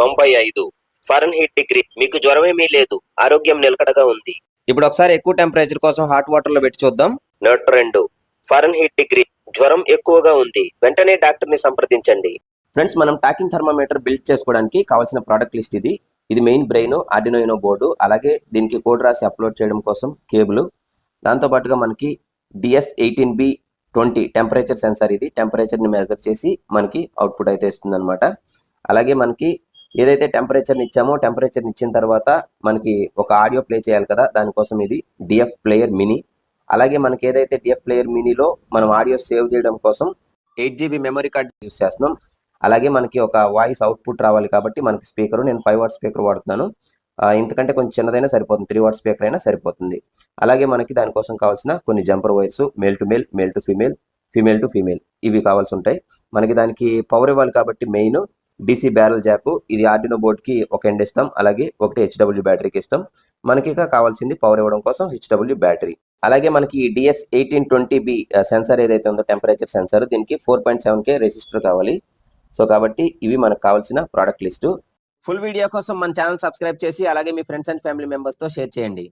95 Fahrenheit degree. మీకు జ్వరమేమీ లేదు, ఆరోగ్యం నిలకడగా ఉంది. ఇప్పుడు ఒకసారి ఎక్కువ టెంపరేచర్ కోసం హాట్ వాటర్ లో పెట్టి చూద్దాం. 102 ఫారెన్హీట్ డిగ్రీ. జ్వరం ఎక్కువగా ఉంది, వెంటనే డాక్టర్ ని సంప్రదించండి. ఫ్రెండ్స్, మనం టాకింగ్ థర్మామీటర్ బిల్డ్ చేసుకోవడానికి కావాల్సిన ప్రోడక్ట్ లిస్ట్ ఇది. ఇది main brain, Arduino Uno board, అలాగే దీనికి కోడ్ రాసి అప్లోడ్ చేయడం కోసం కేబుల్. దాంతోపాటుగా మనకి DS18B20 టెంపరేచర్ సెన్సార్. ఇది టెంపరేచర్ని మెజర్ చేసి మనకి అవుట్పుట్ అయితే ఇస్తుంది అనమాట. అలాగే మనకి ఏదైతే టెంపరేచర్ని ఇచ్చామో టెంపరేచర్ని ఇచ్చిన తర్వాత మనకి ఒక ఆడియో ప్లే చేయాలి కదా, దానికోసం ఇది డిఎఫ్ ప్లేయర్ మినీ. అలాగే మనకి ఏదైతే డిఎఫ్ ప్లేయర్ మినీలో మనం ఆడియో సేవ్ చేయడం కోసం 8GB మెమరీ కార్డ్ యూస్ చేస్తున్నాం. అలాగే మనకి ఒక వాయిస్ అవుట్పుట్ రావాలి కాబట్టి మనకి స్పీకర్, నేను 5 వాట్ స్పీకర్ వాడుతున్నాను. ఇంతకంటే కొంచెం చిన్నదైనా సరిపోతుంది, 3 వాట్ స్పీకర్ అయినా సరిపోతుంది. అలాగే మనకి దానికోసం కావాల్సిన కొన్ని jumper wires, male to male, male to female, female to female, ఇవి కావాల్సి ఉంటాయి. మనకి దానికి పవర్ ఇవ్వాలి కాబట్టి మెయిన్ DC బ్యారల్ జాకు. ఇది ఆర్డినో బోర్డ్కి ఒక ఎండ్ ఇస్తాం, అలాగే ఒకటి HW బ్యాటరీకి ఇస్తాం. మనకి ఇక కావాల్సింది పవర్ ఇవ్వడం కోసం HW బ్యాటరీ. అలాగే మనకి DS1820B సెన్సార్ ఏదైతే ఉందో టెంపరేచర్ సెన్సార్, దీనికి 4.7K రెసిస్టర్ కావాలి. సో కాబట్టి ఇవి మనకు కావాల్సిన ప్రోడక్ట్ లిస్టు. ఫుల్ వీడియో కోసం మన ఛానల్ సబ్స్క్రైబ్ చేసి అలాగే మీ ఫ్రెండ్స్ అండ్ ఫ్యామిలీ మెంబర్స్తో షేర్ చేయండి.